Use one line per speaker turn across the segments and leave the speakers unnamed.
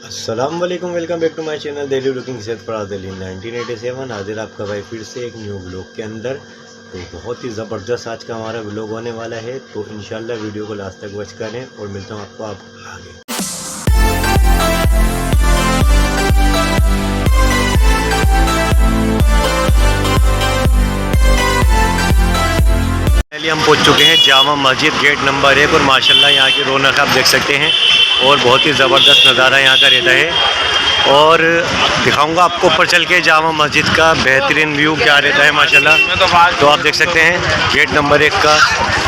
अस्सलाम वालेकुम, welcome back to my channel daily looking सेहत फराज अली 1987 हाजिर आपका भाई फिर से एक न्यू ब्लॉग के अंदर। तो बहुत ही ज़बरदस्त आज का हमारा ब्लॉग होने वाला है, तो इंशाल्लाह वीडियो को लास्ट तक वॉच करें और मिलता हूँ आपको आगे। पहले हम पहुँच चुके हैं जामा मस्जिद गेट नंबर 1 और माशाल्लाह यहाँ की रौनक आप देख सकते हैं और बहुत ही ज़बरदस्त नज़ारा यहाँ का रहता है। और दिखाऊंगा आपको ऊपर चल के जामा मस्जिद का बेहतरीन व्यू क्या रहता है माशाल्लाह। तो आप देख सकते हैं गेट नंबर 1 का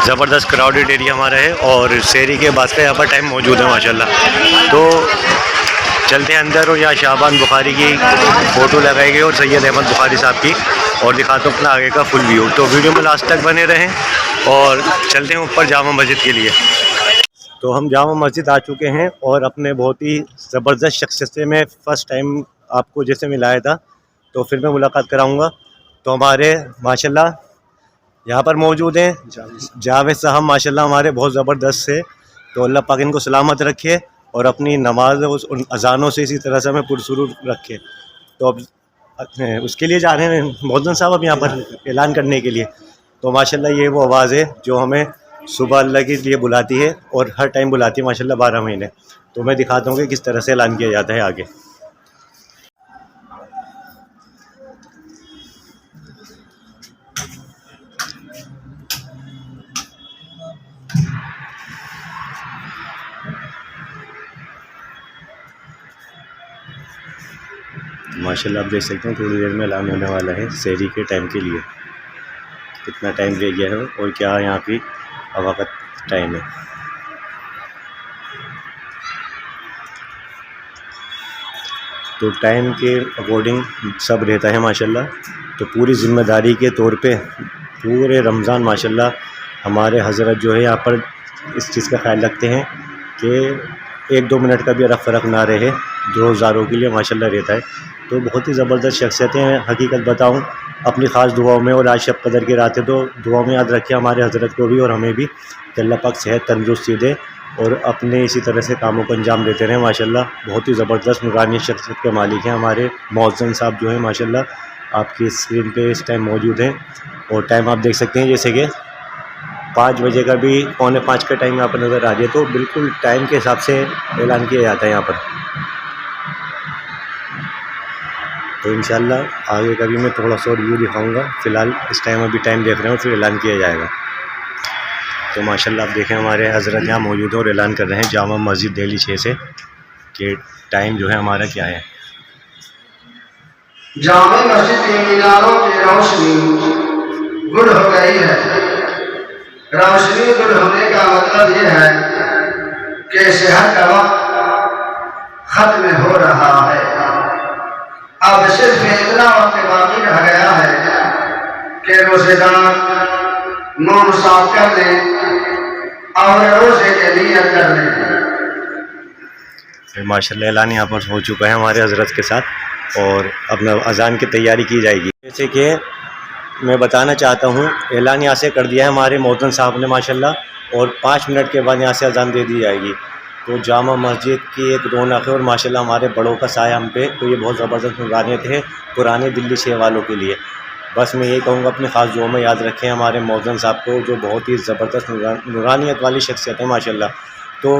ज़बरदस्त क्राउडेड एरिया हमारा है और शहरी के बाद का यहाँ पर टाइम मौजूद है माशाल्लाह। तो चलते हैं अंदर और यहाँ शाहबान बुखारी की फ़ोटो लगाई गई और सैयद अहमद बुखारी साहब की, और दिखाता हूँ अपना आगे का फुल व्यू। तो वीडियो में लास्ट तक बने रहें और चलते हैं ऊपर जामा मस्जिद के लिए। तो हम जामा मस्जिद आ चुके हैं और अपने बहुत ही ज़बरदस्त शख्सियत से मैं फ़र्स्ट टाइम आपको जैसे मिलाया था, तो फिर मैं मुलाकात कराऊंगा। तो हमारे माशाल्लाह यहाँ पर मौजूद हैं जावेद साहब, माशाल्लाह हमारे बहुत ज़बरदस्त से। तो अल्लाह पाक इनको सलामत रखे और अपनी नमाज उन अजानों से इसी तरह से हमें पुरसुरूर रखे। तो अब उसके लिए जा रहे हैं मौजूद साहब अब यहाँ पर ऐलान करने के लिए। तो माशाल्लाह ये वो आवाज़ है जो हमें सुबह अल्लाह के लिए बुलाती है और हर टाइम बुलाती है माशाल्लाह 12 महीने। तो मैं दिखाता हूँ कि किस तरह से ऐलान किया जाता है आगे। माशाल्लाह आप देख सकते हैं थोड़ी देर में ऐलान होने वाला है शहरी के टाइम के लिए। कितना टाइम रह गया है और क्या यहाँ की हवा का टाइम है। तो टाइम के अकॉर्डिंग सब रहता है माशाल्लाह। तो पूरी ज़िम्मेदारी के तौर पे पूरे रमज़ान माशाल्लाह हमारे हज़रत जो है यहाँ पर इस चीज़ का ख्याल रखते हैं कि 1-2 मिनट का भी रफ़ फ़र्क ना रहे, रोज़ारों के लिए माशाल्लाह रहता है। तो बहुत ही ज़बरदस्त शख्सियतें हैं, हकीकत बताऊँ अपनी ख़ास दुआओं में। और आज शब कदर की रात है तो दुआओं में याद रखें हमारे हज़रत को भी और हमें भी कि अल्लाह पाक सेहत तंदुरुस्ती दे और अपने इसी तरह से कामों को अंजाम देते रहें माशाल्लाह। बहुत ही ज़बरदस्त नूरानी शख्सियत के मालिक हैं हमारे मौज़न साहब जो है माशाल्लाह आपकी स्क्रीन पे इस टाइम मौजूद हैं। और टाइम आप देख सकते हैं जैसे कि 5 बजे का भी 4:45 का टाइम यहाँ पर नज़र आ रही है। तो बिल्कुल टाइम के हिसाब से ऐलान किया जाता है यहाँ पर। तो इंशाल्लाह आगे का भी मैं थोड़ा सा और व्यू दिखाऊंगा। फ़िलहाल इस टाइम अभी टाइम देख रहे हैं और फिर ऐलान किया जाएगा। तो माशाल्लाह आप देखें हमारे हज़रत यहाँ मौजूद हैं और ऐलान कर रहे हैं जामा मस्जिद दिल्ली 6 से कि टाइम जो है हमारा क्या है।
जामा मस्जिद के मीनारों की रोशनी गुल हो गई है। रोशनी गुल होने का मतलब ये है कि शहर का वक्त खत्म हो रहा है। अब सिर्फ इतना वक्त बाकी रह गया है कि रोजेदार मुंह साफ कर लें और रोजे के लिए कर लें।
माशाल्लाह ऐलान यहाँ पर हो चुका है हमारे हज़रत के साथ और अब अज़ान की तैयारी की जाएगी। जैसे कि मैं बताना चाहता हूँ ऐलान यहाँ से कर दिया है हमारे मौज़न साहब ने माशाल्लाह, और 5 मिनट के बाद यहाँ से अज़ान दे दी जाएगी। तो जामा मस्जिद की एक रौनक है और माशाल्लाह हमारे बड़ों का साया हम पे, तो ये बहुत ज़बरदस्त नूरानियत है पुराने दिल्ली 6 वालों के लिए। बस मैं यही कहूँगा अपनी ख़ास दुआ में याद रखें हमारे मौज़न साहब को जो बहुत ही ज़बरदस्त नूरानियत वाली शख्सियत है माशाल्लाह। तो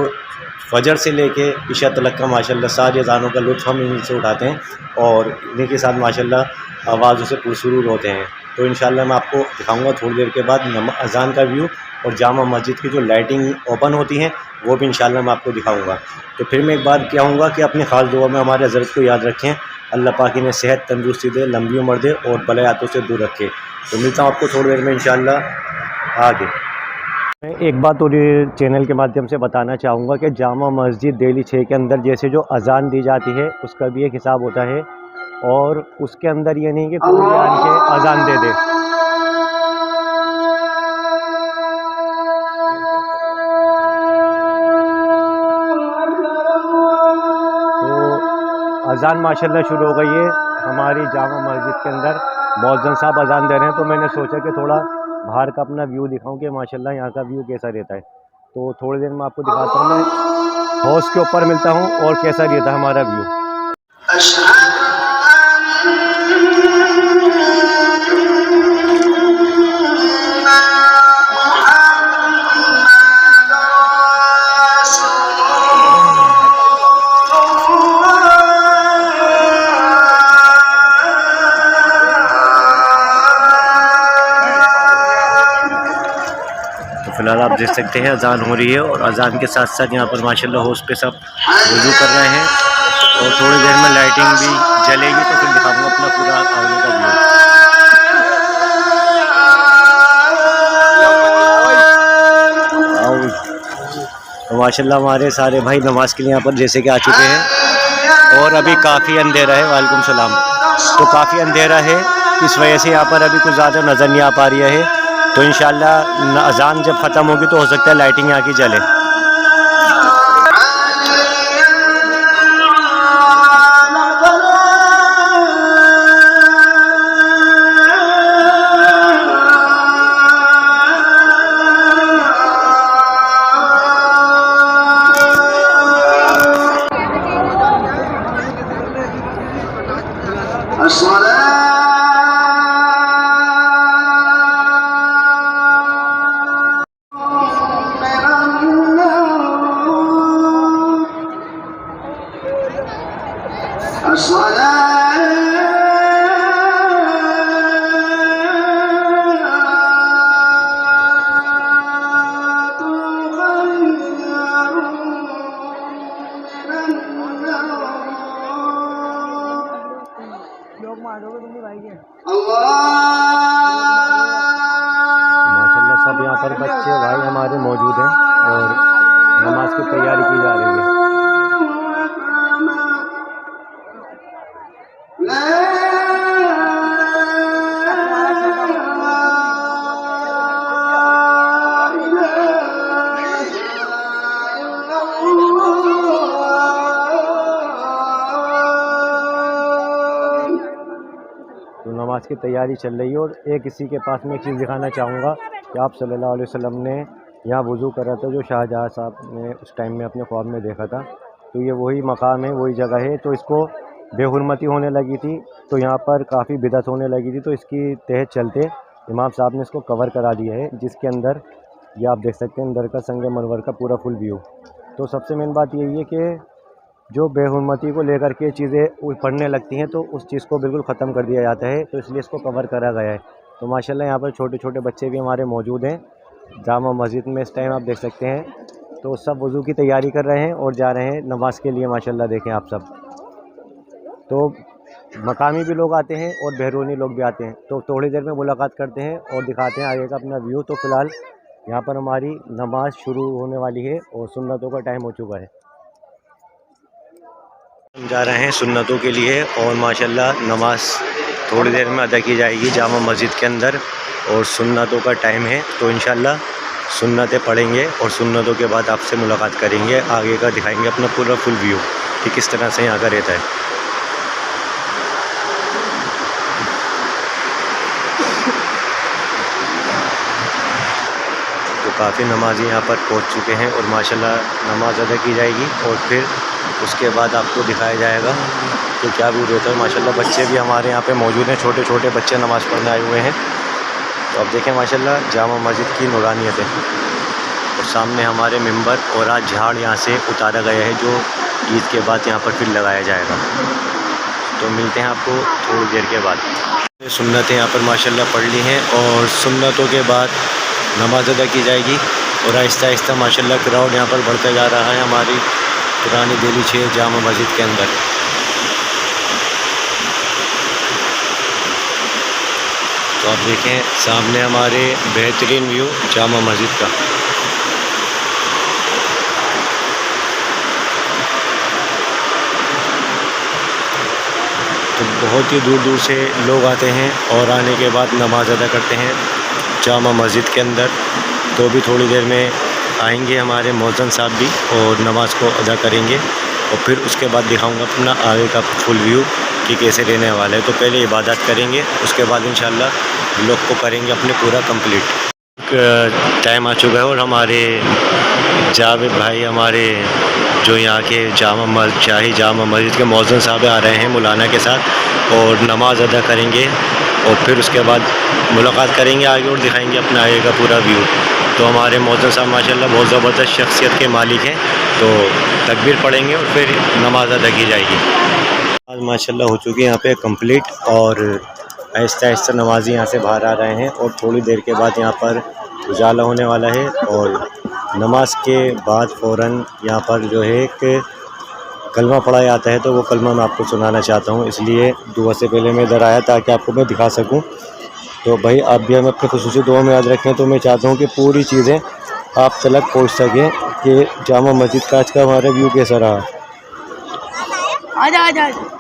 फजर से लेके इशा तलक का माशाल्लाह सारे अज़ानों का लुत्फ़ हम इन्हीं से उठाते हैं और इन्हीं के साथ माशाल्लाह आवाज़ों से पुरसुरूर होते हैं। तो इंशाल्लाह मैं आपको दिखाऊंगा थोड़ी देर के बाद अज़ान का व्यू और जामा मस्जिद की जो लाइटिंग ओपन होती हैं वो भी इंशाल्लाह मैं आपको दिखाऊंगा। तो फिर मैं एक बार कहूँगा कि अपनी ख़ास दुआ में हमारे हज़रत को याद रखें, अल्लाह पाक इन्हें सेहत तंदुरुस्ती दे, लंबी उम्र दे और बलायातों से दूर रखे। तो मिलता हूँ आपको थोड़ी देर में इंशाल्लाह आगे। मैं एक बात और चैनल के माध्यम से बताना चाहूँगा कि जामा मस्जिद दिल्ली 6 के अंदर जैसे जो अज़ान दी जाती है उसका भी एक हिसाब होता है, और उसके अंदर ये नहीं कि कोई भी आन के अज़ान दे दे। तो अज़ान माशाल्लाह शुरू हो गई है हमारी जामा मस्जिद के अंदर, मौज़न साहब अज़ान दे रहे हैं। तो मैंने सोचा कि थोड़ा बाहर का अपना व्यू दिखाऊं कि माशाल्लाह यहाँ का व्यू कैसा रहता है। तो थोड़ी देर में आपको दिखाता हूँ मैं हाउस के ऊपर मिलता हूँ और कैसा रहता है हमारा व्यू। फिलहाल आप देख सकते हैं अजान हो रही है और अजान के साथ साथ यहाँ पर माशाल्लाह हाउस पे सब वुज़ू कर रहे हैं और थोड़ी देर में लाइटिंग भी जलेगी तो फिर दिखाऊंगा अपना पूरा आगे का व्यू। तो माशाल्लाह हमारे सारे भाई नमाज के लिए यहाँ पर जैसे कि आ चुके हैं और अभी काफ़ी अंधेरा है। वालेकुम सलाम। तो काफ़ी अंधेरा है, इस वजह से यहाँ पर अभी कुछ ज़्यादा नज़र नहीं आ पा रही है। तो इंशाल्लाह अजान जब ख़त्म होगी तो हो सकता है लाइटिंग यहाँ की जले। माशाल्लाह सब यहाँ पर बच्चे भाई हमारे मौजूद हैं और नमाज की तैयारी की जा रही है। तो नमाज की तैयारी चल रही है और एक इसी के पास में एक चीज़ दिखाना चाहूँगा कि आप सल्लल्लाहु अलैहि वसल्लम ने यहाँ वज़ू करा था जो शाहजहाँ साहब ने उस टाइम में अपने ख्वाब में देखा था। तो ये वही मकाम है, वही जगह है। तो इसको बेहुरमती होने लगी थी तो यहाँ पर काफ़ी बिदअत होने लगी थी, तो इसकी तहत चलते इमाम साहब ने इसको कवर करा दिया है, जिसके अंदर ये आप देख सकते हैं अंदर का संग मनवर का पूरा फुल व्यू। तो सबसे मेन बात यही है कि जो बेहुरमती को लेकर के चीज़ें पढ़ने लगती हैं तो उस चीज़ को बिल्कुल ख़त्म कर दिया जाता है, तो इसलिए इसको कवर करा गया है। तो माशाल्लाह यहाँ पर छोटे छोटे बच्चे भी हमारे मौजूद हैं जामा मस्जिद में। इस टाइम आप देख सकते हैं तो सब वज़ू की तैयारी कर रहे हैं और जा रहे हैं नमाज के लिए। माशाल्लाह देखें आप सब, तो मकामी भी लोग आते हैं और बहरूनी लोग भी आते हैं। तो थोड़ी देर में मुलाकात करते हैं और दिखाते हैं आगे का अपना व्यू। तो फ़िलहाल यहाँ पर हमारी नमाज शुरू होने वाली है और सुन्नतों का टाइम हो चुका है। हम जा रहे हैं सुन्नतों के लिए और माशाल्लाह नमाज थोड़ी देर में अदा की जाएगी जामा मस्जिद के अंदर और सुन्नतों का टाइम है। तो इंशाल्लाह सुन्नतें पढ़ेंगे और सुन्नतों के बाद आपसे मुलाकात करेंगे, आगे का दिखाएंगे अपना पूरा फुल व्यू कि किस तरह से यहाँ का रहता है। तो काफ़ी नमाजी यहाँ पर पहुँच चुके हैं और माशाल्लाह नमाज अदा की जाएगी और फिर उसके बाद आपको दिखाया जाएगा कि क्या व्यू रहता है। माशाल्लाह बच्चे भी हमारे यहाँ पे मौजूद हैं, छोटे छोटे बच्चे नमाज़ पढ़ने आए हुए हैं। तो अब देखें माशाल्लाह जामा मस्जिद की नूरानियत है और सामने हमारे मिंबर और आज झाड़ यहाँ से उतारा गया है जो ईद के बाद यहाँ पर फिर लगाया जाएगा। तो मिलते हैं आपको थोड़ी देर के बाद। सुन्नतें यहाँ पर माशाल्लाह पढ़ ली हैं और सुन्नतों के बाद नमाज अदा की जाएगी और आहिस्ता आहिस्ता माशाल्लाह क्राउड यहाँ पर बढ़ता जा रहा है हमारी पुरानी दिल्ली 6 जामा मस्जिद के अंदर। तो आप देखें सामने हमारे बेहतरीन व्यू जामा मस्जिद का। तो बहुत ही दूर दूर से लोग आते हैं और आने के बाद नमाज अदा करते हैं जामा मस्जिद के अंदर। तो भी थोड़ी देर में आएंगे हमारे मौज़न साहब भी और नमाज को अदा करेंगे और फिर उसके बाद दिखाऊंगा अपना आगे का फुल व्यू कि कैसे रहने वाला है। तो पहले इबादत करेंगे, उसके बाद इंशाल्लाह व्लॉग को करेंगे अपने पूरा कंप्लीट। टाइम आ चुका है और हमारे जावेद भाई हमारे जो यहाँ के शाही जामा मस्जिद के मौज़िन साहब आ रहे हैं मौलाना के साथ और नमाज अदा करेंगे और फिर उसके बाद मुलाकात करेंगे आगे और दिखाएंगे अपना आगे का पूरा व्यू। तो हमारे मौज़िन साहब माशाल्लाह बहुत ज़बरदस्त शख्सियत के मालिक हैं। तो तकबीर पढ़ेंगे और फिर नमाज अदा की जाएगी। आज माशाल्लाह हो चुकी है यहाँ पे कंप्लीट और आहिस्ता आहिस्ता नमाजी यहाँ से बाहर आ रहे हैं और थोड़ी देर के बाद यहाँ पर उजाला होने वाला है और नमाज के बाद फ़ौरन यहाँ पर जो है एक कलमा पढ़ा जाता है। तो वो कलमा मैं आपको सुनाना चाहता हूँ, इसलिए दुआ से पहले मैं इधर आया ताकि आपको मैं दिखा सकूँ। तो भाई आप भी हमें अपने खुसूसी दुआ में याद रखें। तो मैं चाहता हूँ कि पूरी चीज़ें आप तक पहुँच सकें कि जामा मस्जिद का आज का हमारा व्यू कैसा रहा।
आजा आजा आजा।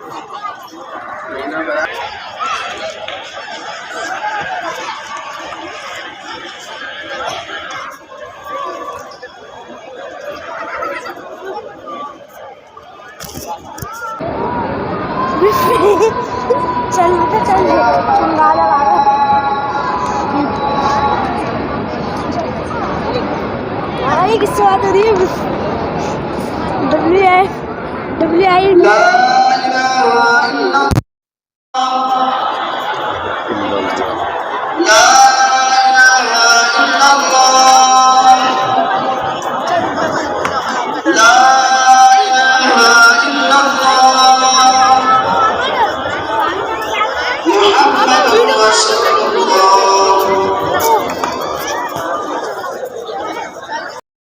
चल बेटा चल चंगा लगा ये किससे बात हो रही है? WI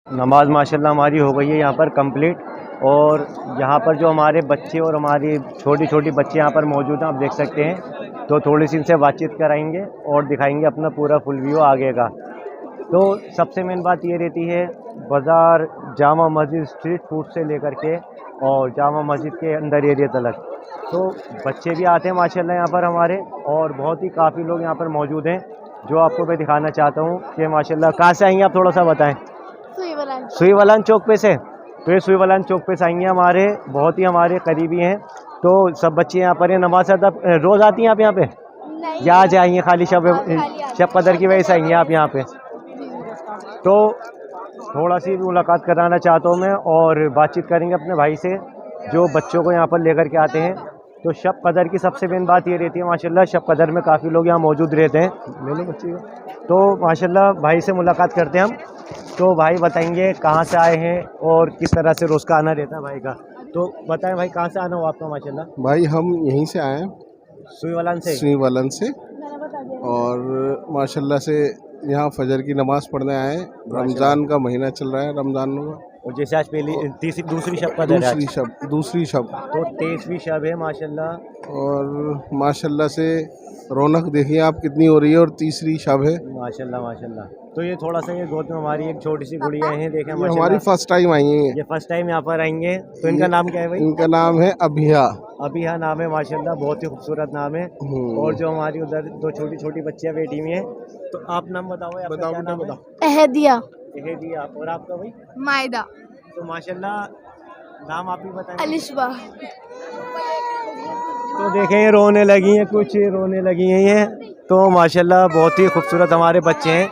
नमाज माशाल्लाह हमारी हो गई है यहाँ पर कंप्लीट और यहाँ पर जो हमारे बच्चे और हमारी छोटी छोटी बच्चे यहाँ पर मौजूद हैं, आप देख सकते हैं। तो थोड़ी सी इनसे बातचीत कराएंगे और दिखाएंगे अपना पूरा फुल व्यू आगे का। तो सबसे मेन बात ये रहती है बाज़ार जामा मस्जिद स्ट्रीट फूड से लेकर के और जामा मस्जिद के अंदर एरिया तक तो बच्चे भी आते हैं माशाल्लाह यहाँ पर हमारे और बहुत ही काफ़ी लोग यहाँ पर मौजूद हैं जो आपको मैं दिखाना चाहता हूँ कि माशाल्लाह। कहाँ से आएंगे आप थोड़ा सा बताएं? सुई वालान चौक पे से। तो ये सुई वालान चौक पे से आएंगे हमारे बहुत ही हमारे करीबी हैं। तो सब बच्चे यहाँ पर हैं। नमाज अदा रोज़ आती हैं आप यहाँ पे या आज आएंगे खाली शब कदर की वजह से आएंगे आप यहाँ पे? तो थोड़ा सी मुलाकात कराना चाहता हूँ मैं और बातचीत करेंगे अपने भाई से जो बच्चों को यहाँ पर लेकर के आते हैं। तो शब कदर की सबसे मेन बात ये रहती है माशाल्लाह, शब कदर में काफ़ी लोग यहाँ मौजूद रहते हैं। ले लो बच्चे को। तो माशाल्लाह भाई से मुलाकात करते हैं हम। तो भाई बताएंगे कहाँ से आए हैं और किस तरह से रोज़ का आना रहता है भाई का। तो बताएं भाई कहाँ से आना हो आपका? माशाल्लाह
भाई हम यहीं से आए हैं,
सुई वालन से
और माशाल्लाह से यहाँ फजर की नमाज़ पढ़ने आए हैं। रमज़ान का महीना चल रहा है, रमज़ान में
और जैसे आज पहली दूसरी शब का
दूसरी शब
तो 23वीं शब है माशाल्लाह।
और माशाल्लाह से रौनक देखिए आप कितनी हो रही है और तीसरी शब है
माशाल्लाह माशाल्लाह। तो ये थोड़ा सा ये गोद में हमारी एक छोटी सी गुड़िया है, देखें
हमारी फर्स्ट टाइम आई है।
ये फर्स्ट टाइम यहाँ पर आएंगे। तो इनका नाम क्या है भाई?
इनका नाम है अभिया।
अभिया नाम है माशाल्लाह, बहुत ही खूबसूरत नाम है। और जो हमारी उधर दो छोटी छोटी बच्चियाँ बैठी हुई हैं, तो आप नाम बताओ।
बताओ बेटा बताओ।
अहदिया।
और आपका भाई?
मायदा।
तो माशाल्लाह नाम आप भी बताएं।
अलिशबा।
तो देखें ये रोने लगी हैं, कुछ रोने लगी हैं ये। तो माशाल्लाह बहुत ही खूबसूरत हमारे बच्चे हैं।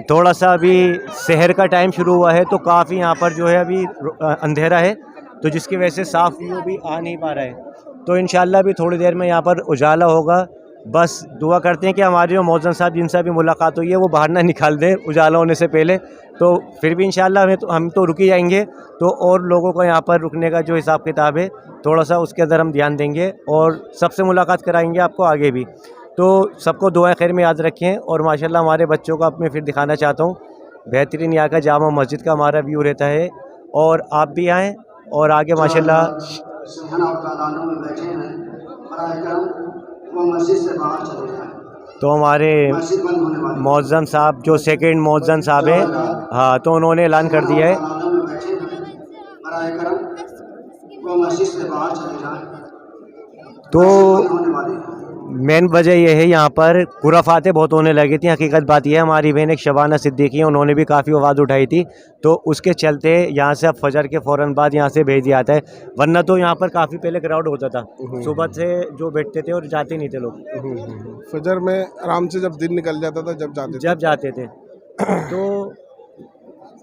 थोड़ा सा अभी शहर का टाइम शुरू हुआ है तो काफ़ी यहाँ पर जो है अभी अंधेरा है, तो जिसकी वजह से साफ़ व्यू भी आ नहीं पा रहा है। तो इंशाल्लाह भी थोड़ी देर में यहाँ पर उजाला होगा। बस दुआ करते हैं कि हमारे जो मौज़न साहब जिनसे भी मुलाकात हुई है वो बाहर ना निकाल दें उजाला होने से पहले। तो फिर भी इंशाल्लाह हम तो रुक ही जाएंगे। तो और लोगों को यहाँ पर रुकने का जो हिसाब किताब है थोड़ा सा उसके अंदर हम ध्यान देंगे और सबसे मुलाकात कराएंगे आपको आगे भी। तो सबको दुआ खैर में याद रखें। और माशाल्लाह हमारे बच्चों को अब मैं फिर दिखाना चाहता हूँ बेहतरीन यहाँ का जामा मस्जिद का हमारा व्यू रहता है। और आप भी आएँ और आगे माशाल्लाह तो हमारे मौज़्ज़म साहब जो सेकंड मौज़्ज़म साहब है, हाँ, तो उन्होंने ऐलान कर दिया है। तो मेन वजह यह है यहाँ पर खुराफातें बहुत होने लगी थी। हकीकत बात यह है हमारी बहन एक शबाना सिद्दीकी है, उन्होंने भी काफ़ी आवाज़ उठाई थी। तो उसके चलते यहाँ से अब फजर के फ़ौरन बाद यहाँ से भेज दिया जाता है, वरना तो यहाँ पर काफ़ी पहले क्राउड होता था। सुबह से जो बैठते थे और जाते नहीं थे लोग।
फजर में आराम से जब दिन निकल जाता था जब जाते थे।
तो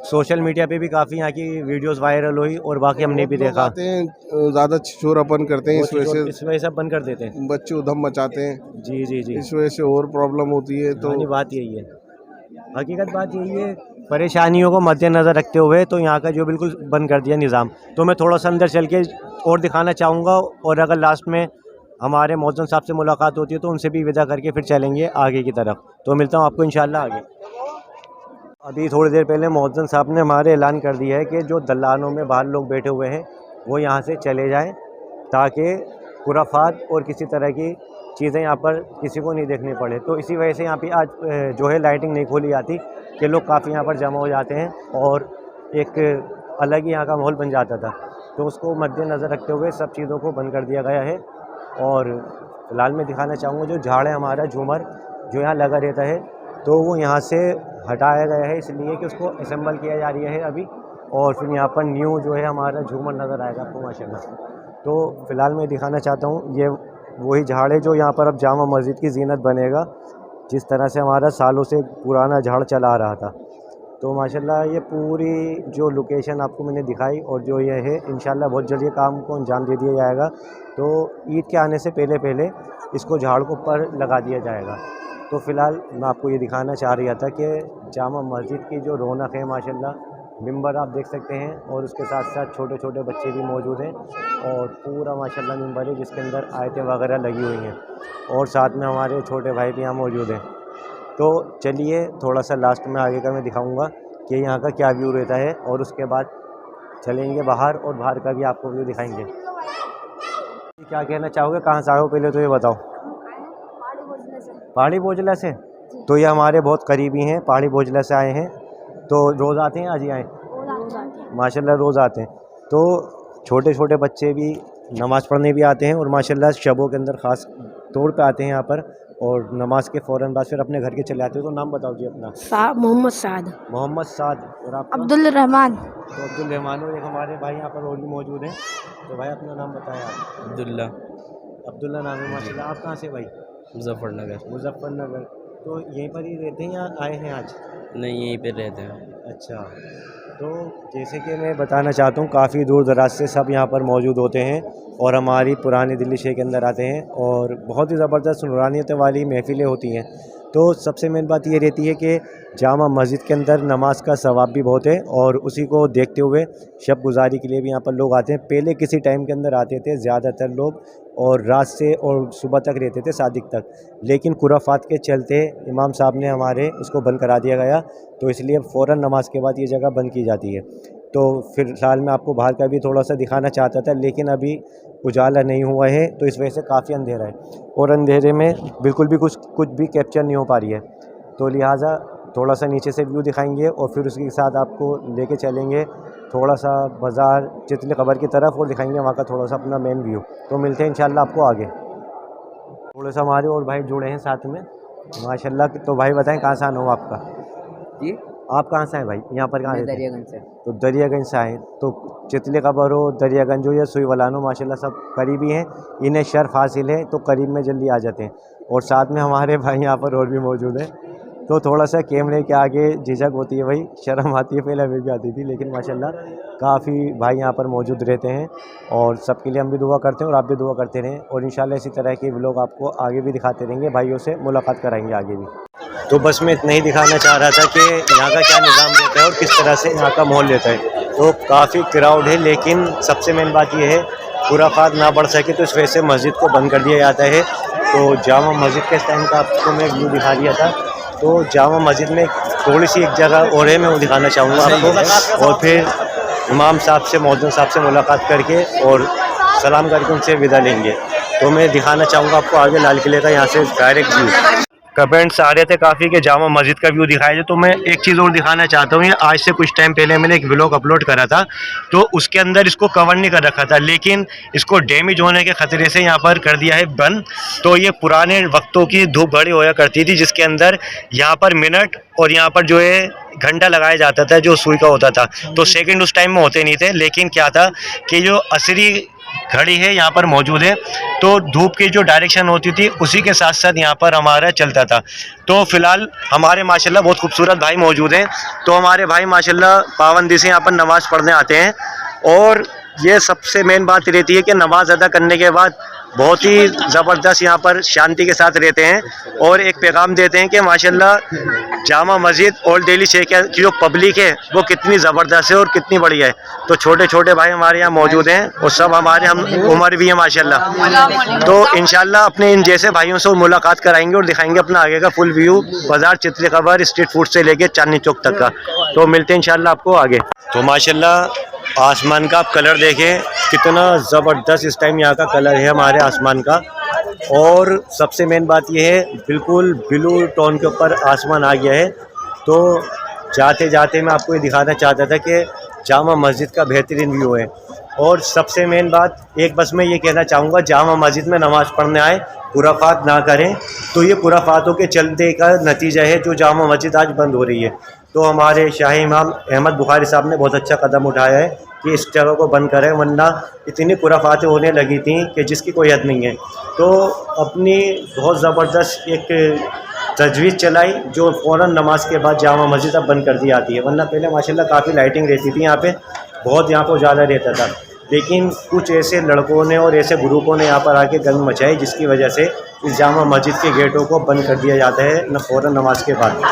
सोशल मीडिया पे भी काफ़ी यहाँ की वीडियोस वायरल हुई और बाकी हमने भी देखा।
आते हैं ज़्यादा शोरापन करते हैं, इस वजह
से बंद कर देते हैं,
से बच्चे उधम मचाते हैं,
जी जी जी।
इस वजह से और प्रॉब्लम होती है। तो
तो बात यही है, हकीकत बात यही है, परेशानियों को मद्देनज़र रखते हुए तो यहाँ का जो बिल्कुल बंद कर दिया निज़ाम। तो मैं थोड़ा सा अंदर चल के और दिखाना चाहूँगा, और अगर लास्ट में हमारे मौज़न साहब से मुलाकात होती है तो उनसे भी विदा करके फिर चलेंगे आगे की तरफ। तो मिलता हूँ आपको इंशाल्लाह आगे। अभी थोड़ी देर पहले मौज़न साहब ने हमारे ऐलान कर दिया है कि जो दलानों में बाहर लोग बैठे हुए हैं वो यहाँ से चले जाएं, ताकि खुराफात और किसी तरह की चीज़ें यहाँ पर किसी को नहीं देखनी पड़े। तो इसी वजह से यहाँ पे आज जो है लाइटिंग नहीं खोली जाती कि लोग काफ़ी यहाँ पर जमा हो जाते हैं और एक अलग ही यहाँ का माहौल बन जाता था। तो उसको मद्देनज़र रखते हुए सब चीज़ों को बंद कर दिया गया है। और फिलहाल मैं दिखाना चाहूँगा जो झाड़ है हमारा झूमर जो यहाँ लगा रहता है, तो वो यहाँ से हटाया गया है इसलिए कि उसको असेंबल किया जा रही है अभी, और फिर यहाँ पर न्यू जो है हमारा झूमर नज़र आएगा आपको माशाल्लाह। तो फ़िलहाल मैं दिखाना चाहता हूँ ये वही झाड़ है जो यहाँ पर अब जामा मस्जिद की ज़ीनत बनेगा, जिस तरह से हमारा सालों से पुराना झाड़ चला आ रहा था। तो माशाल्लाह ये पूरी जो लोकेशन आपको मैंने दिखाई और जो ये है, इंशाल्लाह बहुत जल्द ये काम को अंजाम दे दिया जाएगा। तो ईद के आने से पहले पहले इसको झाड़ को ऊपर लगा दिया जाएगा। तो फ़िलहाल मैं आपको ये दिखाना चाह रहा था कि जामा मस्जिद की जो रौनक है माशाल्लाह, मिंबर आप देख सकते हैं और उसके साथ साथ छोटे छोटे बच्चे भी मौजूद हैं, और पूरा माशाल्लाह मिंबर है जिसके अंदर आयतें वगैरह लगी हुई हैं, और साथ में हमारे छोटे भाई भी यहाँ मौजूद हैं। तो चलिए थोड़ा सा लास्ट में आगे का मैं दिखाऊंगा कि यहाँ का क्या व्यू रहता है, और उसके बाद चलेंगे बाहर और बाहर का भी आपको व्यू दिखाएंगे। क्या कहना चाहोगे, कहाँ से आए हो पहले तो ये बताओ। पहाड़ी बोझला से। तो ये हमारे बहुत करीबी हैं, पहाड़ी बोझला से आए हैं। तो रोज़ आते हैं, आज ही आए माशाल्लाह, रोज़ आते हैं। तो छोटे छोटे बच्चे भी नमाज़ पढ़ने भी आते हैं, और माशाल्लाह शबों के अंदर ख़ास तौर पे आते हैं यहाँ पर, और नमाज के फ़ौरन बाद फिर अपने घर के चले आते हो। तो नाम बताओ जी अपना।
मोहम्मद साद।
मोहम्मद साद। और आप?
अब्दुल रहमान।
तो अब्दुल रहमान, और एक हमारे भाई यहाँ पर और भी मौजूद हैं। तो भाई अपना नाम बताएं आप।
अब्दुल्ला।
अब्दुल्ला नाम है माशाल्लाह। आप कहाँ से भाई?
मुजफ्फरनगर।
मुजफ्फरनगर। तो यहीं पर ही रहते हैं या आए हैं आज?
नहीं, यहीं पे रहते हैं।
अच्छा, तो जैसे कि मैं बताना चाहता हूँ, काफ़ी दूर दराज से सब यहाँ पर मौजूद होते हैं और हमारी पुरानी दिल्ली शहर के अंदर आते हैं, और बहुत ही ज़बरदस्त नूरानियत वाली महफ़िलें होती हैं। तो सबसे मेन बात ये रहती है कि जामा मस्जिद के अंदर नमाज का सवाब भी बहुत है, और उसी को देखते हुए शब गुज़ारी के लिए भी यहाँ पर लोग आते हैं। पहले किसी टाइम के अंदर आते थे ज़्यादातर लोग, और रात से और सुबह तक रहते थे सादिक तक, लेकिन खुराफात के चलते इमाम साहब ने हमारे उसको बंद करा दिया गया, तो इसलिए फ़ौरन नमाज के बाद ये जगह बंद की जाती है। तो फ़िलहाल मैं आपको बाहर का भी थोड़ा सा दिखाना चाहता था, लेकिन अभी उजाला नहीं हुआ है, तो इस वजह से काफ़ी अंधेरा है, और अंधेरे में बिल्कुल भी कुछ भी कैप्चर नहीं हो पा रही है। तो लिहाजा थोड़ा सा नीचे से व्यू दिखाएंगे, और फिर उसके साथ आपको लेके चलेंगे थोड़ा सा बाज़ार चितली कबर की तरफ, और दिखाएंगे वहाँ का थोड़ा सा अपना मेन व्यू। तो मिलते हैं इंशाल्लाह आपको आगे। थोड़ा सा हमारे और भाई जुड़े हैं साथ में माशाल्लाह। तो भाई बताएं कहाँ से आना हो आपका?
जी,
आप कहाँ से आए भाई? यहाँ पर कहाँ?
दरियागंज से।
तो दरियागंज से आए। तो चितली कबर हो, दरियागंज हो या सुई वलानो, माशाल्लाह सब करीबी हैं, इन्हें शर्फ हासिल है तो करीब में जल्दी आ जाते हैं। और साथ में हमारे भाई यहाँ पर और भी मौजूद हैं। तो थोड़ा सा कैमरे के आगे झिझक होती है भाई, शर्म आती है, पहले हमें भी आती थी, लेकिन माशाल्लाह काफ़ी भाई यहाँ पर मौजूद रहते हैं, और सबके लिए हम भी दुआ करते हैं और आप भी दुआ करते रहें, और इंशाल्लाह इसी तरह के व्लॉग आपको आगे भी दिखाते रहेंगे, भाइयों से मुलाकात कराएंगे आगे भी। तो बस मैं इतना ही दिखाना चाह रहा था कि यहाँ का क्या निज़ाम रहता है और किस तरह से यहाँ का माहौल रहता है। तो काफ़ी क्राउड है, लेकिन सबसे मेन बात यह है खुराफात ना बढ़ सके तो इस वजह से मस्जिद को बंद कर दिया जाता है। तो जामा मस्जिद के टाइम का आपको मैं व्यू दिखा दिया था। तो जामा मस्जिद में थोड़ी सी एक जगह और है, मैं वो दिखाना चाहूँगा आपको, और फिर इमाम साहब से, मौज़ून साहब से मुलाकात करके और सलाम करके उनसे विदा लेंगे। तो मैं दिखाना चाहूँगा आपको आगे लाल किले का यहाँ से डायरेक्ट व्यू। कमेंट्स आ रहे थे काफ़ी कि जामा मस्जिद का व्यू दिखाया जाए, तो मैं एक चीज़ और दिखाना चाहता हूँ। ये आज से कुछ टाइम पहले मैंने एक व्लॉग अपलोड करा था, तो उसके अंदर इसको कवर नहीं कर रखा था, लेकिन इसको डैमेज होने के ख़तरे से यहाँ पर कर दिया है बंद। तो ये पुराने वक्तों की धूप घड़ी होया करती थी, जिसके अंदर यहाँ पर मिनट और यहाँ पर जो है घंटा लगाया जाता था, जो सुई का होता था। तो सेकंड उस टाइम में होते नहीं थे, लेकिन क्या था कि जो असरी घड़ी है यहाँ पर मौजूद है, तो धूप की जो डायरेक्शन होती थी उसी के साथ साथ यहाँ पर हमारा चलता था। तो फिलहाल हमारे माशाल्लाह बहुत खूबसूरत भाई मौजूद हैं। तो हमारे भाई माशाल्लाह पाबंदी से यहाँ पर नमाज़ पढ़ने आते हैं, और ये सबसे मेन बात रहती है कि नमाज अदा करने के बाद बहुत ही ज़बरदस्त यहाँ पर शांति के साथ रहते हैं, और एक पैगाम देते हैं कि माशाल्लाह जामा मस्जिद ओल्ड दिल्ली शेख की जो पब्लिक है वो कितनी ज़बरदस्त है और कितनी बढ़िया है। तो छोटे छोटे भाई हमारे यहाँ मौजूद हैं, और सब हमारे हम उम्र भी है माशाल्लाह। तो इंशाल्लाह अपने इन जैसे भाइयों से मुलाकात कराएंगे और दिखाएंगे अपना आगे का फुल व्यू बाज़ार चितली खबर स्ट्रीट फूड से लेके चांदनी चौक तक का। तो मिलते हैं इंशाल्लाह आपको आगे। तो माशाल्लाह आसमान का आप कलर देखें कितना ज़बरदस्त इस टाइम यहाँ का कलर है हमारे आसमान का, और सबसे मेन बात यह है बिल्कुल ब्लू टोन के ऊपर आसमान आ गया है। तो जाते जाते मैं आपको ये दिखाना चाहता था कि जामा मस्जिद का बेहतरीन व्यू है। और सबसे मेन बात एक बस मैं ये कहना चाहूँगा, जामा मस्जिद में नमाज़ पढ़ने आए खुराफात ना करें। तो ये खुराफातों के चलते का नतीजा है जो जामा मस्जिद आज बंद हो रही है। तो हमारे शाही इमाम अहमद बुखारी साहब ने बहुत अच्छा कदम उठाया है कि इस जगह को बंद करें, वरना इतनी खुराफातें होने लगी थी कि जिसकी कोई हद नहीं है। तो अपनी बहुत ज़बरदस्त एक तजवीज़ चलाई जो फ़ौरन नमाज के बाद जामा मस्जिद अब बंद कर दी जाती है, वरना पहले माशाल्लाह काफ़ी लाइटिंग रहती थी यहाँ पे, बहुत यहाँ पर उजाला रहता था। लेकिन कुछ ऐसे लड़कों ने और ऐसे ग्रुपों ने यहाँ पर आके गंद मचाई, जिसकी वजह से इस जामा मस्जिद के गेटों को बंद कर दिया जाता है न फ़ौरन नमाज के बाद।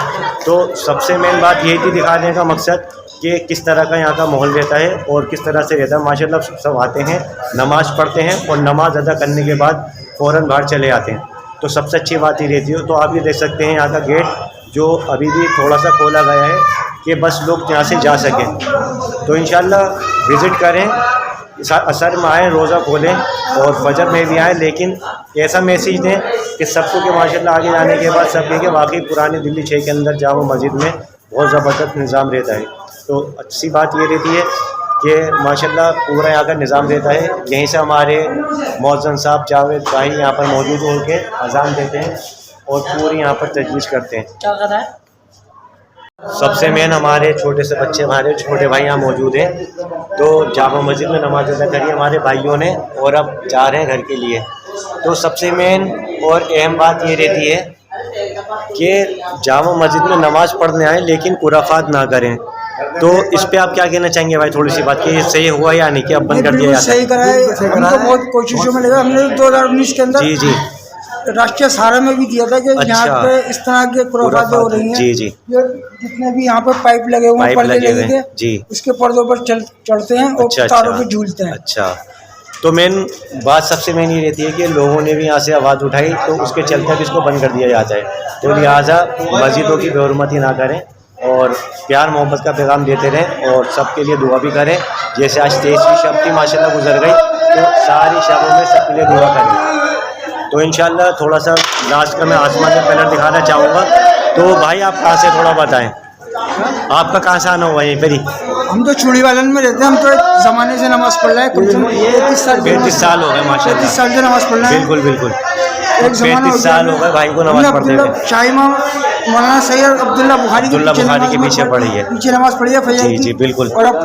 तो सबसे मेन बात यही थी दिखाने का मकसद कि किस तरह का यहाँ का माहौल रहता है और किस तरह से रहता है। माशाल्लाह सब आते हैं, नमाज़ पढ़ते हैं और नमाज अदा करने के बाद फ़ौरन बाहर चले आते हैं। तो सबसे अच्छी बात ही रहती है। तो आप ये देख सकते हैं यहाँ का गेट जो अभी भी थोड़ा सा खोला गया है कि बस लोग यहाँ से जा सकें। तो इंशाल्लाह विज़िट करें, असर में आए, रोज़ा खोलें और फजर में भी आएँ, लेकिन ऐसा मैसेज दें कि सबको कि माशाल्लाह आगे जाने के बाद सब कि वाकई पुरानी दिल्ली शहर के अंदर जामा मस्जिद में बहुत ज़बरदस्त निज़ाम रहता है। तो अच्छी बात ये रहती है कि माशाल्लाह पूरा यहाँ का निज़ाम रहता है। यहीं से हमारे मौज़न साहब जावेद भाई यहाँ पर मौजूद होकर अज़ान देते हैं और पूरी यहाँ पर तजवीज़ करते हैं।
क्या कर रहा है?
सबसे मेन हमारे छोटे से बच्चे, हमारे छोटे भाई यहाँ मौजूद हैं। तो जामा मस्जिद में नमाज अदा करी हमारे भाइयों ने और अब जा रहे हैं घर के लिए। तो सबसे मेन और अहम बात ये रहती है कि जामा मस्जिद में नमाज़ पढ़ने आए लेकिन खुराफात ना करें। तो इस पे आप क्या कहना चाहेंगे भाई, थोड़ी सी बात कि ये सही हुआ या नहीं कि अब बंद कर दिया जाता है?
सही करा है, हम तो बहुत कोशिशों में लगा। हमने 2019 के अंदर
जी
राष्ट्रीय सहारा में भी दिया था कि यहाँ पे इस तरह के खुराफातें हो रही हैं।
जी
ये जितने भी यहाँ पर पाइप लगे हुए हैं, पर्दे लगे थे
जी,
उसके पर्दों पर चढ़ते हैं और तारों पे झूलते हैं।
अच्छा, तो मेन बात सबसे मेन ये रहती है कि लोगों ने भी यहाँ से आवाज़ उठाई तो उसके चलते भी इसको बंद कर दिया जाता है। तो लिहाजा मस्जिदों की बेहुरमती ना करें और प्यार मोहब्बत का पैगाम देते रहें और सबके लिए दुआ भी करें। जैसे आज 23वीं शब थी माशाल्लाह गुजर गई, तो सारी शबों में सबके लिए दुआ करें। तो इंशाल्लाह थोड़ा सा लास्ट का मैं आसमान में कलर दिखाना चाहूँगा। तो भाई आप कहाँ से थोड़ा बताएं, आपका कहाँ से आना हुआ यहीं पर ही?
हम तो चूड़ी वालन में रहते हैं। हम तो ज़माने से नमाज़ पढ़ रहे हैं, कम से कम 35 साल
हो गए माशाल्लाह।
35 साल से नमाज़ पढ़ रहे हैं।
बिल्कुल बिल्कुल,
एक
35 साल हो गए भाई को नमाज़ पढ़ते हुए।
शाही इमाम मौलाना सैयद अब्दुल्ला बुखारी के
पीछे पढ़ी है,
पीछे नमाज़ पढ़ी है फजर की।
जी बिल्कुल,
और अब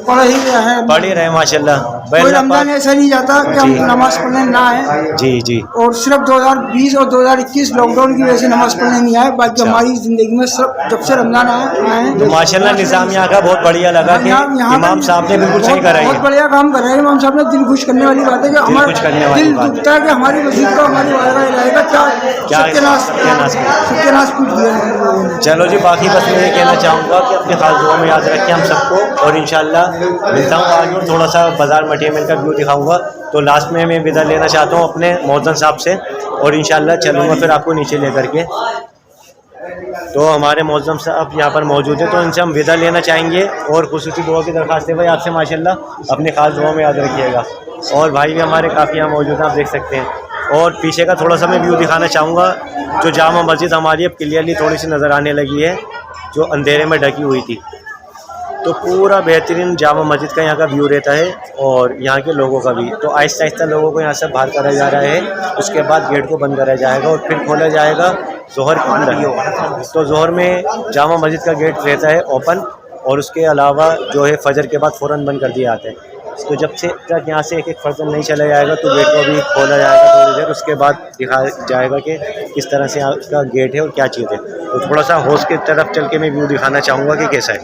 पढ़ ही रहे,
पढ़ ही रहे माशाल्लाह।
कोई रमजान ऐसा नहीं जाता कि हम नमाज़ पढ़ने ना आए।
जी
और सिर्फ 2020 और 2021 लॉकडाउन की वजह से नमाज़ पढ़ने नहीं आए, बाकी हमारी ज़िंदगी में सब जब से रमजान आए
तो माशाल्लाह निज़ाम यहाँ का बहुत बढ़िया लगा कि इमाम साहब ने बिल्कुल सही करा है,
बहुत बढ़िया काम कर रहे हैं इमाम साहब ने। दिल खुश करने वाली बात है कि हमारा दिल दुखता है कि हमारी मस्जिद का, हमारी वाला क्या सत्यानाश पीट दिया।
चलो जी, बाकी बस मैं ये कहना चाहूँगा कि अपने खास दुआ में याद रखें हम सबको, और इंशाल्लाह मिलता हूँ आगे और थोड़ा सा बाज़ार मटेरियल का व्यू दिखाऊंगा। तो लास्ट में मैं विदा लेना चाहता हूँ अपने मौज़न साहब से और इंशाल्लाह चलूँगा फिर आपको नीचे लेकर के। तो हमारे मौज़म साहब यहाँ पर मौजूद है, तो इनसे हम विदा लेना चाहेंगे और खुसूसी दुआ की दरख्वास्त है भाई आपसे माशाल्लाह अपने खास दुआ में याद रखिएगा। और भाई भी हमारे काफ़ी यहाँ मौजूद हैं, आप देख सकते हैं। और पीछे का थोड़ा सा मैं व्यू दिखाना चाहूँगा। जो जामा मस्जिद हमारी अब क्लियरली थोड़ी सी नज़र आने लगी है, जो अंधेरे में ढकी हुई थी। तो पूरा बेहतरीन जामा मस्जिद का यहाँ का व्यू रहता है और यहाँ के लोगों का भी। तो आहिस्ता आहिस्ता लोगों को यहाँ से बाहर करा जा रहा है, उसके बाद गेट को बंद करा जाएगा और फिर खोला जाएगा ज़ोहर के अंदर। तो ज़ोहर में जामा मस्जिद का गेट रहता है ओपन, और उसके अलावा जो है फजर के बाद फ़ौरन बंद कर दिया जाता है। तो जब से तक यहाँ से एक एक फर्जन नहीं चला जाएगा तो गेट को भी खोला जाएगा थोड़ी देर, उसके बाद दिखाया जाएगा कि किस तरह से यहाँ का गेट है और क्या चीज़ है। तो थोड़ा सा हौज की तरफ चल के मैं व्यू दिखाना चाहूँगा कि कैसा है।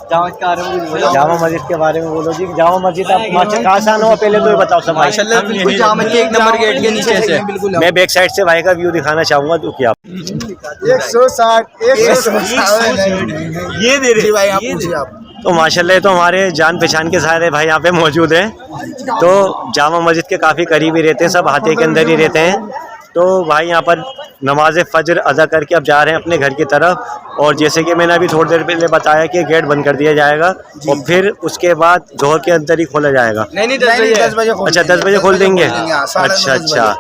जामा मस्जिद के बारे में बोलो जी। जामा मस्जिद आप कहाँ से आना हो पहले तो ये बताओ सब।
माशाल्लाह बिल्कुल जामा के 1 नंबर गेट के नीचे से
मैं बैक साइड से भाई का व्यू दिखाना चाहूँगा तो क्या
160 ये दे रहे भाई, आप पूछिए आप।
तो माशाल्लाह तो हमारे जान पहचान के सारे भाई यहाँ पे मौजूद हैं। तो जामा मस्जिद के काफ़ी करीबी रहते हैं, सब हाथे के अंदर ही रहते हैं। तो भाई यहाँ पर नमाज फजर अदा करके अब जा रहे हैं अपने घर की तरफ। और जैसे कि मैंने अभी थोड़ी देर पहले बताया कि गेट बंद कर दिया जाएगा और फिर उसके बाद जोहर के अंदर ही खोला जाएगा।
नहीं 10 बजे
अच्छा 10 बजे खोल देंगे। अच्छा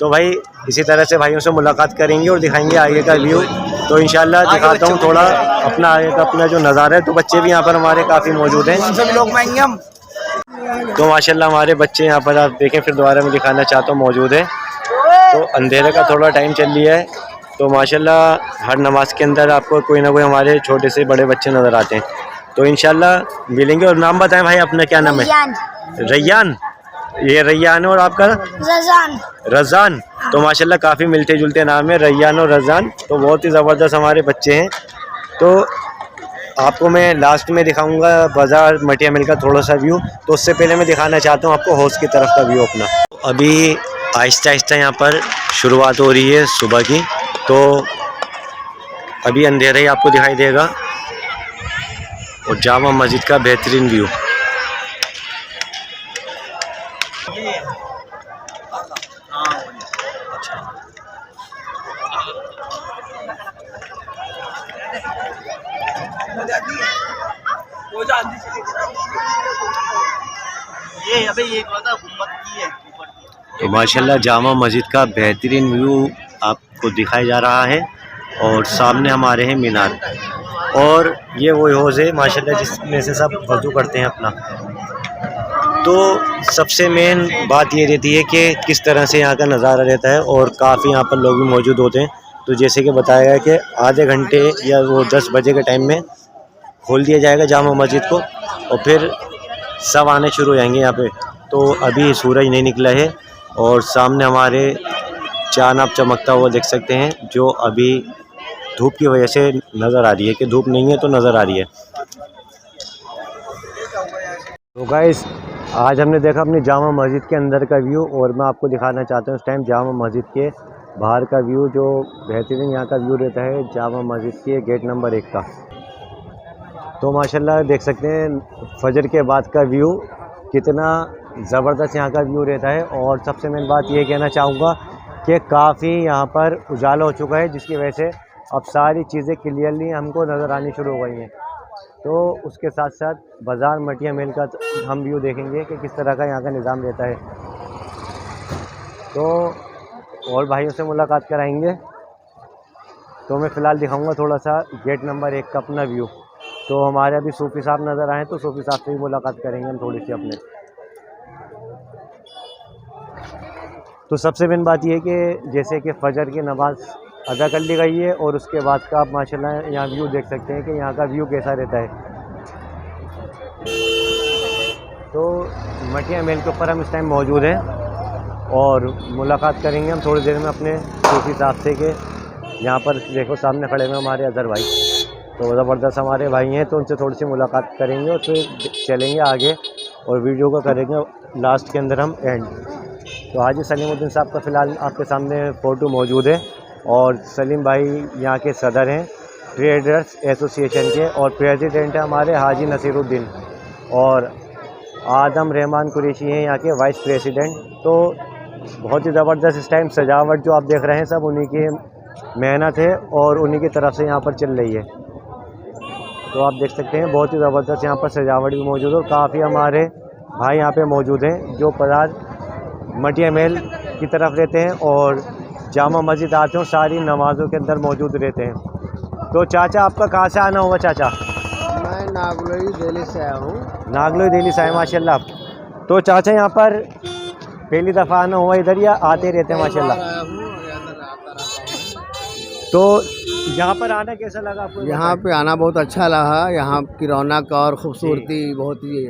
तो भाई इसी तरह से भाइयों से मुलाकात करेंगे और दिखाएंगे आगे का व्यू। तो इंशाल्लाह दिखाता हूँ थोड़ा अपना आगे का अपना जो नज़ारा है। तो बच्चे भी यहाँ पर हमारे काफ़ी मौजूद हैं। तो माशाल्लाह हमारे बच्चे यहाँ पर आप देखें, फिर दोबारा मैं दिखाना चाहता हूँ, मौजूद है। तो अंधेरे का थोड़ा टाइम चल लिया है। तो माशाल्लाह हर नमाज के अंदर आपको कोई ना कोई हमारे छोटे से बड़े बच्चे नज़र आते हैं। तो इंशाल्लाह मिलेंगे। और नाम बताएं भाई अपना, क्या नाम है? रैयान। ये रैयान और आपका रज़ान। तो माशाल्लाह काफ़ी मिलते जुलते नाम है, रैयान और रज़ान। तो बहुत ही ज़बरदस्त हमारे बच्चे हैं। तो आपको मैं लास्ट में दिखाऊंगा बाज़ार मटिया मिल का थोड़ा सा व्यू। तो उससे पहले मैं दिखाना चाहता हूँ आपको हौज की तरफ का व्यू अपना। अभी आहिस्ता आहिस्ता यहाँ पर शुरुआत हो रही है सुबह की। तो अभी अंधेरा ही आपको दिखाई देगा और जामा मस्जिद का बेहतरीन व्यू। तो माशाल्लाह जामा मस्जिद का बेहतरीन व्यू आपको दिखाया जा रहा है। और सामने हमारे हैं मीनार और ये वो हौज़ है माशाल्लाह जिसमें से सब वज़ू करते हैं अपना। तो सबसे मेन बात ये रहती है कि किस तरह से यहाँ का नज़ारा रहता है और काफ़ी यहाँ पर लोग भी मौजूद होते हैं। तो जैसे कि बताया गया कि आधे घंटे या वो 10 बजे के टाइम में खोल दिया जाएगा जामा मस्जिद को और फिर सब आने शुरू हो जाएंगे यहाँ पे। तो अभी सूरज नहीं निकला है और सामने हमारे चांद आप चमकता हुआ देख सकते हैं, जो अभी धूप की वजह से नज़र आ रही है कि धूप नहीं है तो नज़र आ रही है। तो गाइस आज हमने देखा अपनी जामा मस्जिद के अंदर का व्यू और मैं आपको दिखाना चाहता हूँ इस टाइम जामा मस्जिद के बाहर का व्यू, जो बेहतरीन यहाँ का व्यू रहता है जामा मस्जिद के गेट नंबर 1 का। तो माशाल्लाह देख सकते हैं फजर के बाद का व्यू कितना ज़बरदस्त यहाँ का व्यू रहता है। और सबसे मेन बात ये कहना चाहूँगा कि काफ़ी यहाँ पर उजाला हो चुका है, जिसकी वजह से अब सारी चीज़ें क्लियरली हमको नज़र आनी शुरू हो गई हैं। तो उसके साथ साथ बाज़ार मटिया मिल का हम व्यू देखेंगे कि किस तरह का यहाँ का निज़ाम रहता है। तो और भाइयों से मुलाकात कराएंगे। तो मैं फ़िलहाल दिखाऊंगा थोड़ा सा गेट नंबर 1 का अपना व्यू। तो हमारे अभी सूफ़ी साहब नज़र आए तो सूफ़ी साहब से भी मुलाकात करेंगे हम थोड़ी सी अपने। तो सबसे मेन बात यह है कि जैसे कि फ़जर की नमाज़ अदा कर ली गई है और उसके बाद का आप माशाल्लाह यहाँ व्यू देख सकते हैं कि यहाँ का व्यू कैसा रहता है। तो मटिया मेल के ऊपर हम इस टाइम मौजूद हैं और मुलाकात करेंगे हम थोड़ी देर में अपने सूफ़ी साहब से कि यहाँ पर देखो सामने खड़े हुए हमारे अज़हर भाई। तो ज़बरदस्त हमारे भाई हैं, तो उनसे थोड़ी सी मुलाकात करेंगे और फिर चलेंगे आगे और वीडियो को करेंगे लास्ट के अंदर हम एंड। तो हाजी सलीमुद्दीन साहब का फ़िलहाल आपके सामने फ़ोटो मौजूद है और सलीम भाई यहाँ के सदर हैं ट्रेडर्स एसोसिएशन के और प्रेसिडेंट है हमारे हाजी नसीरुद्दीन और आदम रहमान कुरैशी हैं यहाँ के वाइस प्रेसिडेंट। तो बहुत ही ज़बरदस्त इस टाइम सजावट जो आप देख रहे हैं सब उन्हीं की मेहनत है और उन्हीं की तरफ से यहाँ पर चल रही है। तो आप देख सकते हैं बहुत ही ज़बरदस्त यहाँ पर सजावट भी मौजूद है और काफ़ी हमारे भाई यहाँ पे मौजूद हैं जो पदार मटिया महल की तरफ रहते हैं और जामा मस्जिद आते हैं, सारी नमाज़ों के अंदर मौजूद रहते हैं। तो चाचा आपका कहाँ से आना हुआ चाचा?
मैं नागलोई दिल्ली से आया हूँ।
नागलोई दिल्ली से आए माशाल्लाह। तो चाचा यहाँ पर पहली दफ़ा आना हुआ इधर या आते रहते हैं माशाल्लाह? तो यहाँ पर आना कैसा लगा आपको?
यहाँ पे आना बहुत अच्छा लगा। यहाँ की रौनक और खूबसूरती बहुत ही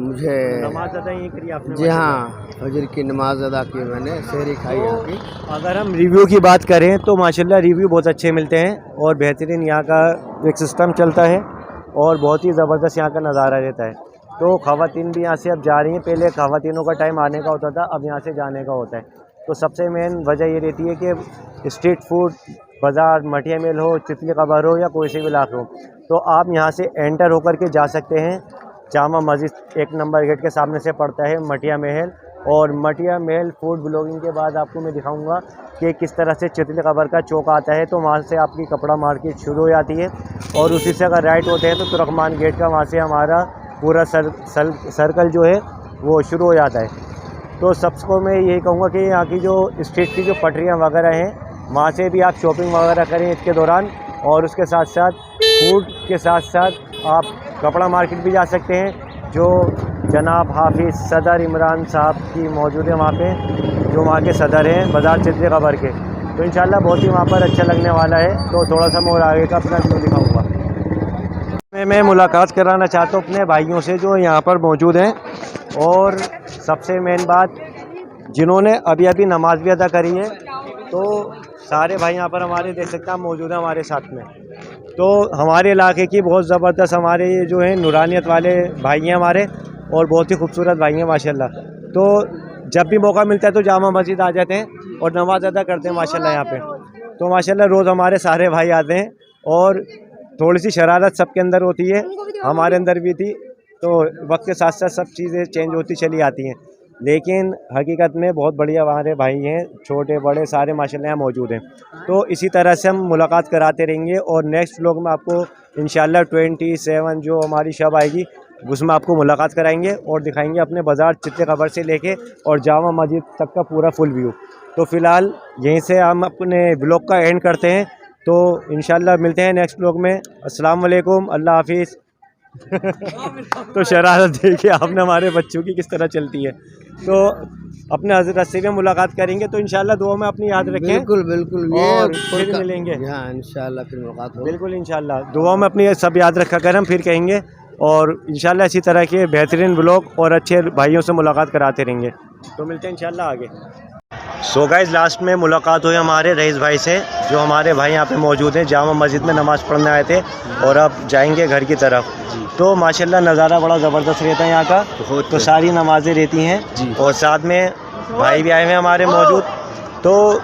मुझे।
नमाज अदा यहीं करी आपने?
जी हाँ, फजर की नमाज अदा की मैंने, सहरी खाई यहाँ की।
अगर हम रिव्यू की बात करें तो माशाल्लाह रिव्यू बहुत अच्छे मिलते हैं और बेहतरीन यहाँ का एक सिस्टम चलता है और बहुत ही ज़बरदस्त यहाँ का नज़ारा रहता है। तो ख़वातीन भी यहाँ से अब जा रही हैं। पहले ख़वातीनों का टाइम आने का होता था, अब यहाँ से जाने का होता है। तो सबसे मेन वजह ये रहती है कि स्ट्रीट फूड बाज़ार, मटिया मेल हो, चितली कबर हो या कोई से भी इलाक़ हो, तो आप यहाँ से एंटर होकर के जा सकते हैं। जामा मस्जिद 1 नंबर गेट के सामने से पड़ता है मटिया महल। और मटिया महल फूड ब्लॉगिंग के बाद आपको मैं दिखाऊंगा कि किस तरह से चितली कबर का चौक आता है। तो वहाँ से आपकी कपड़ा मार्केट शुरू हो जाती है और उसी से अगर राइट होते हैं तो तुर्कमान गेट का वहाँ से हमारा पूरा सर्कल जो है वो शुरू हो जाता है। तो सबको मैं यही कहूँगा कि यहाँ की जो स्ट्रीट की जो पटरियाँ वगैरह हैं वहाँ से भी आप शॉपिंग वगैरह करें ईद के दौरान, और उसके साथ साथ फूड के साथ साथ आप कपड़ा मार्केट भी जा सकते हैं जो जनाब हाफिज़ सदर इमरान साहब की मौजूद है वहाँ पे, जो वहाँ के सदर हैं बाज़ार चितली कबर के। तो इंशाल्लाह बहुत ही वहाँ पर अच्छा लगने वाला है। तो थोड़ा सा मैं और आगे का अपना व्यू दिखाऊँगा। मैं मुलाकात कराना चाहता हूँ अपने भाइयों से जो यहाँ पर मौजूद हैं, और सबसे मेन बात जिन्होंने अभी अभी नमाज भी अदा करी है। तो सारे भाई यहाँ पर हमारे देख सकते हैं मौजूद हैं हमारे साथ में। तो हमारे इलाके की बहुत ज़बरदस्त हमारे ये जो है नूरानियत वाले भाई हैं हमारे, और बहुत ही खूबसूरत भाई हैं माशाल्लाह। तो जब भी मौका मिलता है तो जामा मस्जिद आ जाते हैं और नमाज अदा करते हैं माशाल्लाह यहाँ पे। तो माशाल्लाह रोज़ हमारे सारे भाई आते हैं, और थोड़ी सी शरारत सबके अंदर होती है, हमारे अंदर भी थी। तो वक्त के साथ साथ सब चीज़ें चेंज होती चली आती हैं, लेकिन हकीकत में बहुत बढ़िया हमारे भाई हैं, छोटे बड़े सारे माशाल्लाह यहाँ मौजूद हैं। तो इसी तरह से हम मुलाकात कराते रहेंगे, और नेक्स्ट व्लॉग में आपको इंशाल्लाह 27 जो हमारी शब आएगी उसमें आपको मुलाकात कराएंगे और दिखाएंगे अपने बाज़ार चितली कबर से लेके और जामा मस्जिद तक का पूरा फुल व्यू। तो फ़िलहाल यहीं से हम अपने व्लॉग का एंड करते हैं। तो इंशाल्लाह मिलते हैं नेक्स्ट व्लॉग में। अस्सलाम वालेकुम, अल्लाह हाफिज़। तो शरारत देखिए आपने हमारे बच्चों की किस तरह चलती है। तो अपने हज़रत से भी मुलाकात करेंगे। तो इंशाल्लाह दुआ में अपनी याद रखें।
बिल्कुल बिल्कुल,
और फिर मिलेंगे।
हाँ इंशाल्लाह फिर मुलाकात होगी।
बिल्कुल इंशाल्लाह दुआ में अपनी सब याद रखा कर, हम फिर कहेंगे। और इंशाल्लाह इसी तरह के बेहतरीन व्लॉग और अच्छे भाइयों से मुलाकात कराते रहेंगे। तो मिलते हैं इंशाल्लाह आगे। सो गाइस, लास्ट में मुलाकात हुई हमारे रईस भाई से, जो हमारे भाई यहाँ पे मौजूद हैं, जामा मस्जिद में नमाज़ पढ़ने आए थे और अब जाएंगे घर की तरफ। तो माशाल्लाह नज़ारा बड़ा ज़बरदस्त रहता है यहाँ का। तो सारी नमाज़ें रहती हैं और साथ में भाई भी आए हुए हमारे मौजूद। तो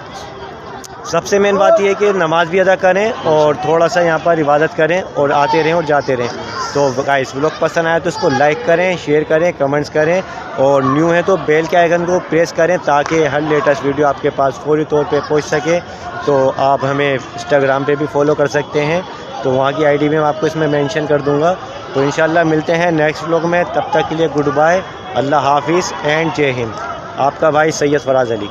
सबसे मेन बात यह है कि नमाज भी अदा करें और थोड़ा सा यहाँ पर इबादत करें और आते रहें और जाते रहें। तो गाइस व्लॉग पसंद आया तो इसको लाइक करें, शेयर करें, कमेंट्स करें, और न्यू है तो बेल के आइकन को प्रेस करें ताकि हर लेटेस्ट वीडियो आपके पास फौरी तौर पे पहुँच सके। तो आप हमें इंस्टाग्राम पे भी फॉलो कर सकते हैं, तो वहाँ की आईडी भी मैं आपको इसमें मेंशन कर दूँगा। तो इंशाल्लाह मिलते हैं नेक्स्ट व्लॉग में, तब तक के लिए गुड बाय, अल्लाह हाफिज़ एंड जय हिंद। आपका भाई सैयद फराज अली।